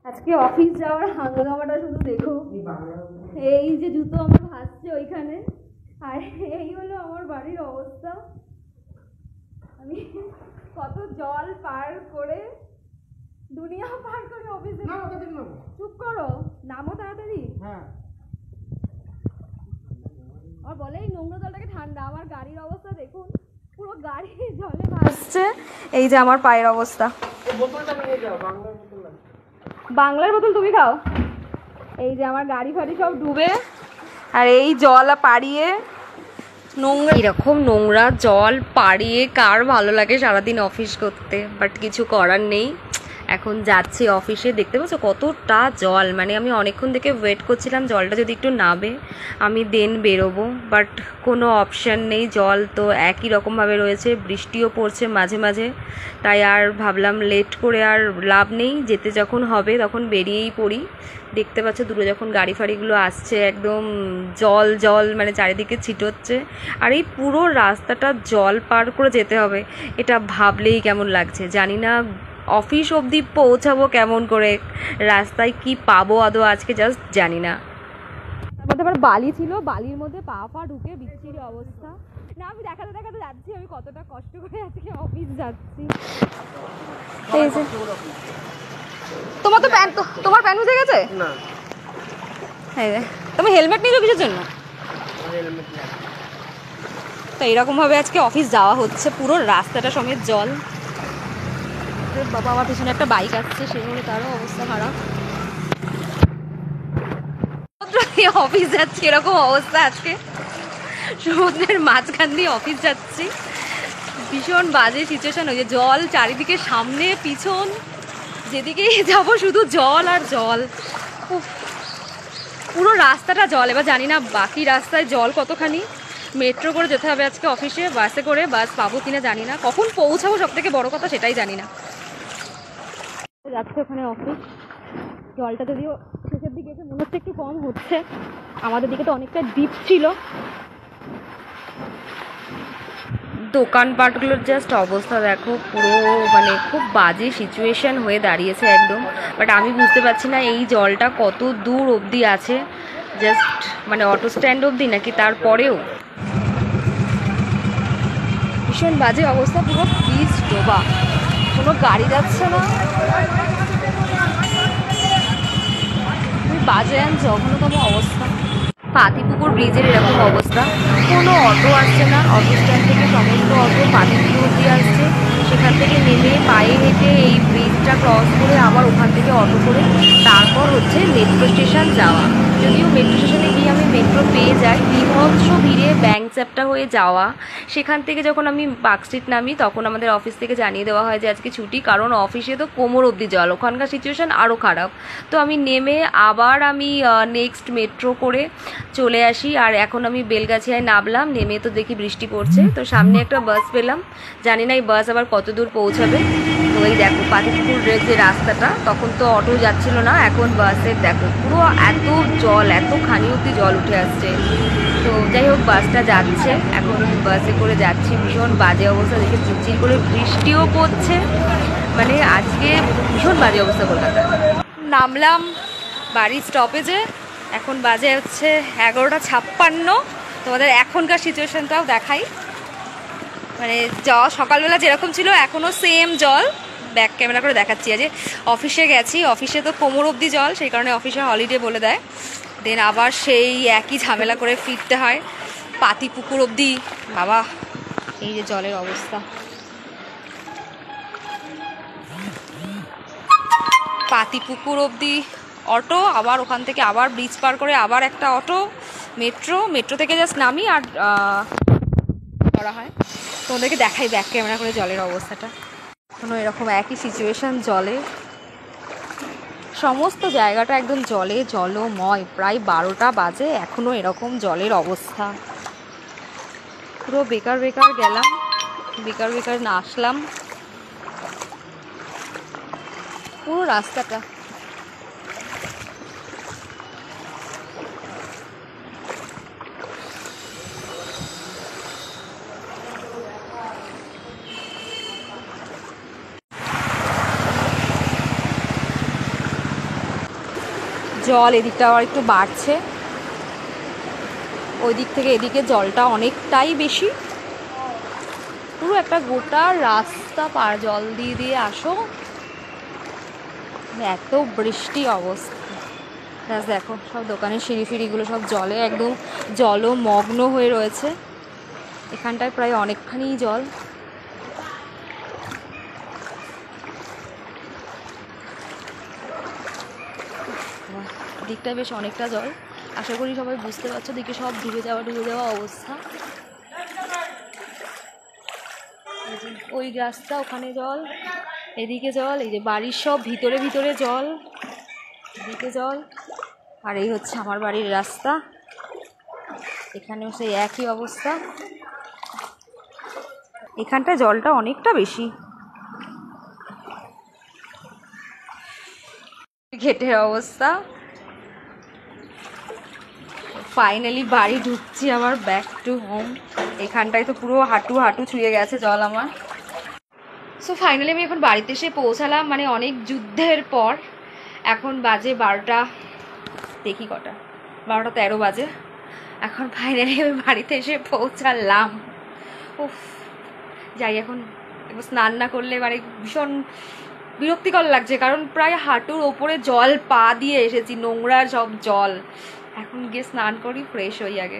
আজকে অফিস যাওয়ার হাঙ্গামাটা শুধু দেখো। এই যে জুতো আমার ভাসছে ওইখানে, আর এই হলো আমার বাড়ির অবস্থা। আমি কত জল পার করে, দুনিয়া পার করে অফিসে। চুপ করো, নামো তাড়াতাড়ি। আর বলে এই নোংরা জলটাকে ঠান্ডা। আমার গাড়ির অবস্থা দেখুন, পুরো গাড়ি জলে ভাসছে। এই যে আমার পায়ের অবস্থা। বাংলার বোতল তুমি খাও। এই যে আমার গাড়ি ফাড়ি সব ডুবে, আর এই জল পাড়িয়ে নোংরা, এরকম নোংরা জল পাড়িয়ে কার ভালো লাগে সারাদিন অফিস করতে? বাট কিছু করার নেই, এখন যাচ্ছি অফিসে। দেখতে পাচ্ছ কতটা জল, মানে আমি অনেকক্ষণ থেকে ওয়েট করছিলাম জলটা যদি একটু নামে আমি দেন বেরোবো, বাট কোনো অপশান নেই। জল তো একই রকমভাবে রয়েছে, বৃষ্টিও পড়ছে মাঝে মাঝে, তাই আর ভাবলাম লেট করে আর লাভ নেই, যেতে যখন হবে তখন বেরিয়েই পড়ি। দেখতে পাচ্ছ দূরে যখন গাড়ি ফাড়িগুলো আসছে একদম জল জল, মানে চারিদিকে ছিটোচ্ছে। আর এই পুরো রাস্তাটা জল পার করে যেতে হবে, এটা ভাবলেই কেমন লাগছে। জানি না অফিস অবধি পৌঁছাবো কেমন করে, রাস্তায় কি পাবো আদৌ আজকে জাস্ট জানি না। তার মধ্যে আবার বালি ছিল, বালির মধ্যে পা পা ঢুকে বিচ্ছিরি অবস্থা। না আমি দেখাতে দেখাতে যাচ্ছি আমি কতটা কষ্ট করে আজকে অফিস যাচ্ছি। এই যে তোমার তো প্যান্ট, তোমার প্যান্ট উঠে গেছে না? হ্যাঁ, তুমি হেলমেট নিয়েছো কিসের জন্য? তো এরকম ভাবে আজকে অফিস যাওয়া হচ্ছে, পুরো রাস্তাটা সমেত জল। বাবা আমার পিছনে একটা বাইক আসছে, সেগুলো তারও অবস্থা খারাপ। অফিস যাচ্ছি এরকম অবস্থা আজকে, সমুদ্রের মাঝখান দিয়ে অফিস যাচ্ছি। ভীষণ বাজে সিচুয়েশন, ওই যে জল চারিদিকে, সামনে পিছন যেদিকেই যাবো শুধু জল আর জল। পুরো রাস্তাটা জল। এবার জানি না বাকি রাস্তায় জল কতখানি। মেট্রো করে যেতে হবে আজকে অফিসে, বাসে করে, বাস পাবো কিনা জানি না, কখন পৌঁছাবো সব থেকে বড় কথা সেটাই জানি না। যাচ্ছে ওখানে অফিস, জলটা যদিও শেষের দিকে এসে মনে হচ্ছে একটু কম হচ্ছে, আমাদের দিকে তো অনেকটা ডিপ ছিল। দোকানপাটগুলোর জাস্ট অবস্থা দেখো, পুরো মানে খুব বাজে সিচুয়েশন হয়ে দাঁড়িয়েছে একদম। বাট আমি বুঝতে পারছি না এই জলটা কত দূর অবধি আছে, জাস্ট মানে অটো স্ট্যান্ড অবধি নাকি তারপরেও। ভীষণ বাজে অবস্থা, পুরো ব্রিজ ডোবা, কোনো গাড়ি যাচ্ছে না। বাজে আর জঘন্যতম অবস্থা। পাতিপুকুর ব্রিজের এরকম অবস্থা, কোনো অটো আসছে না। অটো স্ট্যান্ড থেকে সমস্ত অটো পাতিপুকুর অবধি আসছে, সেখান থেকে নেমে পায়ে হেঁটে এই ব্রিজটা ক্রস করে আবার ওখান থেকে অটো করে তারপর হচ্ছে মেট্রো স্টেশন যাওয়া। যদিও মেট্রো স্টেশনে গিয়ে আমি মেট্রো পেয়ে যাই, বিভৎস ভিড়ে ব্যাংক চ্যাপ্টা হয়ে যাওয়া। সেখান থেকে যখন আমি পার্কস্ট্রিট নামি তখন আমাদের অফিস থেকে জানিয়ে দেওয়া হয় যে আজকে ছুটি, কারণ অফিসে তো কোমর অবধি জল, ওখানকার সিচুয়েশান আরও খারাপ। তো আমি নেমে আবার আমি নেক্সট মেট্রো করে চলে আসি। আর এখন আমি বেলগাছিয়ায় নামলাম, নেমে তো দেখি বৃষ্টি পড়ছে। তো সামনে একটা বাস পেলাম, জানি না এই বাস আবার কত দূর পৌঁছাবে। তো এই দেখো পাতিপুকুর যে রাস্তাটা, তখন তো অটো যাচ্ছিল না, এখন বাসের দেখো পুরো এত জল, এতখানি অবধি জল উঠে আসছে। তো যাই হোক বাসটা যাচ্ছে, এখন বাসে করে যাচ্ছি। ভীষণ বাজে অবস্থা, দেখে চিরচির করে বৃষ্টিও পড়ছে, মানে আজকে ভীষণ বাজে অবস্থা কলকাতা। নামলাম বাড়ির স্টপেজে, এখন বাজে হচ্ছে 11:56। তোমাদের এখনকার সিচুয়েশনটাও দেখাই, মানে সকালবেলা যেরকম ছিল এখনও সেম জল। ব্যাক ক্যামেরা করে দেখাচ্ছি। আজ অফিসে গেছি, অফিসে তো কোমর অবধি জল, সেই কারণে অফিসে হলিডে বলে দেয়। দেন আবার সেই একই ঝামেলা করে ফিরতে হয় পাতিপুকুর অবধি। বাবা এই যে জলের অবস্থা, পাতিপুকুর অবধি অটো, আবার ওখান থেকে আবার ব্রিজ পার করে আবার একটা অটো, মেট্রো থেকে জাস্ট নামি আর করা হয়। তোমাদেরকে দেখাই ব্যাক ক্যামেরা করে জলের অবস্থাটা। এখনও এরকম একই সিচুয়েশান, জলে সমস্ত জায়গাটা একদম জলে জলময়। প্রায় 12টা বাজে, এখনও এরকম জলের অবস্থা। পুরো বেকার বেকার গেলাম, বেকার বেকার না আসলাম, পুরো রাস্তাটা। জল এদিকটা আবার একটু বাড়ছে, ওই দিক থেকে এদিকে জলটা অনেকটাই বেশি। পুরো একটা গোটা রাস্তা পার জল দিয়ে দিয়ে আসো, এত বৃষ্টি অবস্থা। দেখো সব দোকানের সিঁড়ি ফিড়িগুলো সব জলে একদম জলমগ্ন হয়ে রয়েছে। এখানটায় প্রায় অনেকখানি জল। দিকটায় বেশ অনেকটা জল, আশা করি সবাই বুঝতে পারছো। দিকে সব ডুবে যাওয়া অবস্থা। ওই রাস্তা, ওখানে জল, এদিকে জল, এই যে বাড়ির সব ভিতরে ভিতরে জল, এদিকে জল। আর এই হচ্ছে আমার বাড়ির রাস্তা, এখানেও সেই একই অবস্থা। এখানটা জলটা অনেকটা বেশি। ঘেটের অবস্থা। ফাইনালি বাড়ি ঢুকছি, আমার ব্যাক টু হোম। এখানটায় তো পুরো হাঁটু হাঁটু ছুঁয়ে গেছে জল আমার। সো ফাইনালি আমি এখন বাড়িতে এসে পৌঁছালাম, মানে অনেক যুদ্ধের পর। এখন বাজে 12টা, দেখি কটা, 12টা 13 বাজে। এখন ফাইনালি আমি বাড়িতে এসে পৌঁছালাম। উফ, যাই এখন। স্নান না করলে মানে ভীষণ বিরক্তিকর লাগছে, কারণ প্রায় হাঁটুর ওপরে জল পা দিয়ে এসেছি, নোংরা সব জল। এখন গিয়ে স্নান করি, ফ্রেশ হই আগে।